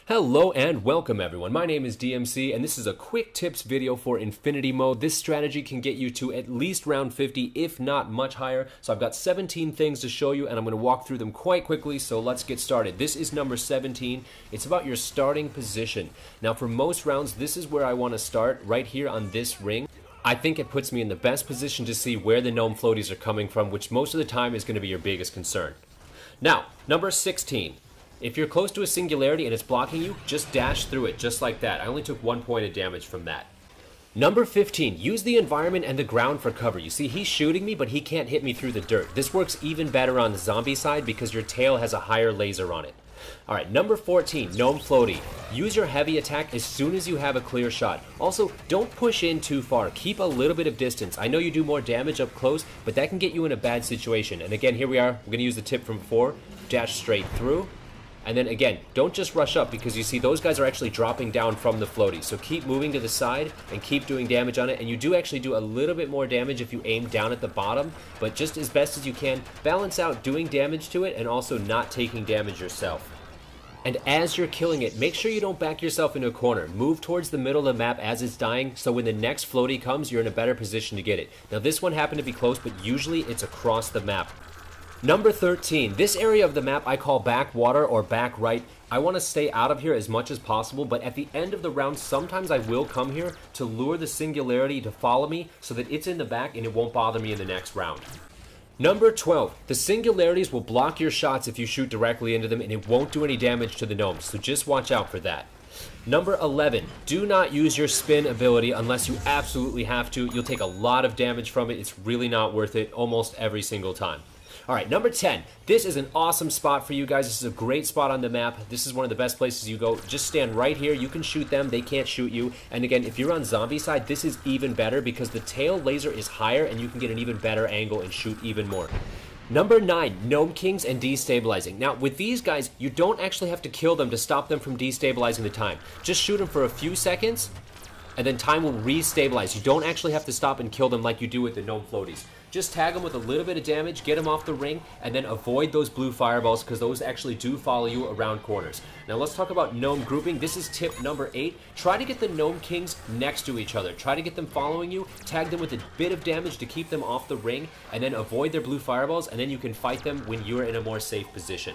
Hello and welcome everyone. My name is DMC and this is a quick tips video for Infinity Mode. This strategy can get you to at least round 50, if not much higher. So I've got 17 things to show you and I'm going to walk through them quite quickly, so let's get started. This is number 17. It's about your starting position. Now for most rounds, this is where I want to start, right here on this ring. I think it puts me in the best position to see where the gnome floaties are coming from, which most of the time is going to be your biggest concern. Now, number 16. If you're close to a singularity and it's blocking you, just dash through it, just like that. I only took 1 point of damage from that. Number 15, use the environment and the ground for cover. You see, he's shooting me, but he can't hit me through the dirt. This works even better on the zombie side because your tail has a higher laser on it. Alright, number 14, Gnome Floaty. Use your heavy attack as soon as you have a clear shot. Also, don't push in too far. Keep a little bit of distance. I know you do more damage up close, but that can get you in a bad situation. And again, here we are. We're going to use the tip from before. Dash straight through. And then again, don't just rush up because you see those guys are actually dropping down from the floaty. So keep moving to the side and keep doing damage on it. And you do actually do a little bit more damage if you aim down at the bottom. But just as best as you can, balance out doing damage to it and also not taking damage yourself. And as you're killing it, make sure you don't back yourself into a corner. Move towards the middle of the map as it's dying, so when the next floaty comes, you're in a better position to get it. Now this one happened to be close, but usually it's across the map. Number 13, this area of the map I call backwater or back right. I want to stay out of here as much as possible, but at the end of the round, sometimes I will come here to lure the singularity to follow me so that it's in the back and it won't bother me in the next round. Number 12, the singularities will block your shots if you shoot directly into them and it won't do any damage to the gnomes, so just watch out for that. Number 11, do not use your spin ability unless you absolutely have to. You'll take a lot of damage from it. It's really not worth it almost every single time. Alright, number 10. This is an awesome spot for you guys. This is a great spot on the map. This is one of the best places you go. Just stand right here. You can shoot them. They can't shoot you. And again, if you're on zombie side, this is even better because the tail laser is higher and you can get an even better angle and shoot even more. Number 9, Gnome Kings and Destabilizing. Now, with these guys, you don't actually have to kill them to stop them from destabilizing the time. Just shoot them for a few seconds, and then time will re-stabilize. You don't actually have to stop and kill them like you do with the Gnome Floaties. Just tag them with a little bit of damage, get them off the ring, and then avoid those blue fireballs because those actually do follow you around corners. Now let's talk about gnome grouping. This is tip number 8. Try to get the Gnome Kings next to each other. Try to get them following you, tag them with a bit of damage to keep them off the ring, and then avoid their blue fireballs, and then you can fight them when you're in a more safe position.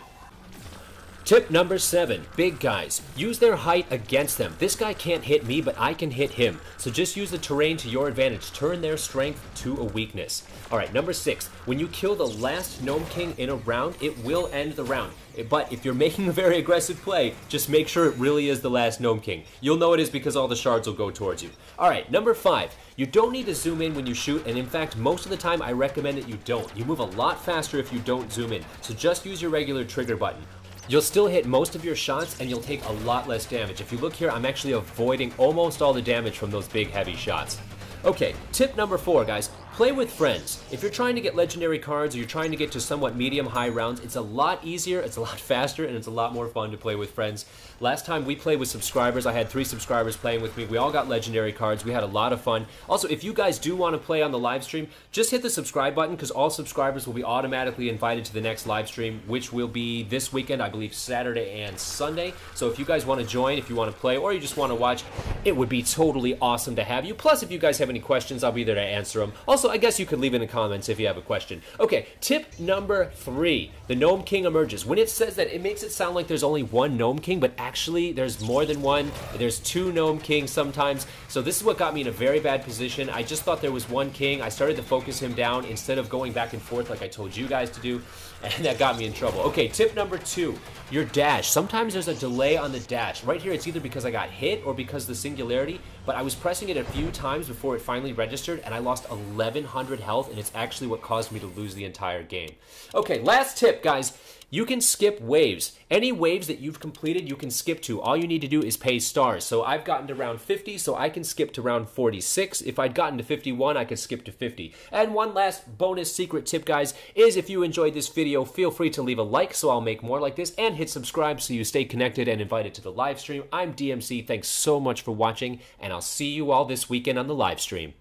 Tip number 7, big guys. Use their height against them. This guy can't hit me, but I can hit him. So just use the terrain to your advantage. Turn their strength to a weakness. Alright, number 6, when you kill the last Gnome King in a round, it will end the round. But if you're making a very aggressive play, just make sure it really is the last Gnome King. You'll know it is because all the shards will go towards you. Alright, number 5, you don't need to zoom in when you shoot, and in fact, most of the time I recommend that you don't. You move a lot faster if you don't zoom in, so just use your regular trigger button. You'll still hit most of your shots and you'll take a lot less damage. If you look here, I'm actually avoiding almost all the damage from those big heavy shots. Okay, tip number 4, guys. Play with friends. If you're trying to get legendary cards or you're trying to get to somewhat medium-high rounds, it's a lot easier, it's a lot faster, and it's a lot more fun to play with friends. Last time we played with subscribers, I had 3 subscribers playing with me. We all got legendary cards. We had a lot of fun. Also, if you guys do want to play on the live stream, just hit the subscribe button because all subscribers will be automatically invited to the next live stream, which will be this weekend, I believe Saturday and Sunday. So if you guys want to join, if you want to play, or you just want to watch, it would be totally awesome to have you. Plus, if you guys have any questions, I'll be there to answer them. Also, I guess you could leave in the comments if you have a question. Okay, tip number 3. The Gnome King emerges. When it says that, it makes it sound like there's only one Gnome King, but actually there's more than one. There's 2 Gnome Kings sometimes. So this is what got me in a very bad position. I just thought there was one king. I started to focus him down instead of going back and forth like I told you guys to do, and that got me in trouble. Okay, tip number 2. Your dash. Sometimes there's a delay on the dash. Right here, it's either because I got hit or because of the singularity, but I was pressing it a few times before it finally registered, and I lost 1100 health, and it's actually what caused me to lose the entire game. Okay, last tip, guys. You can skip waves. Any waves that you've completed, you can skip to. All you need to do is pay stars. So I've gotten to round 50, so I can skip to round 46. If I'd gotten to 51, I could skip to 50. And one last bonus secret tip, guys, is if you enjoyed this video, feel free to leave a like so I'll make more like this, and hit subscribe so you stay connected and invited to the live stream. I'm DMC. Thanks so much for watching, and I'll see you all this weekend on the live stream.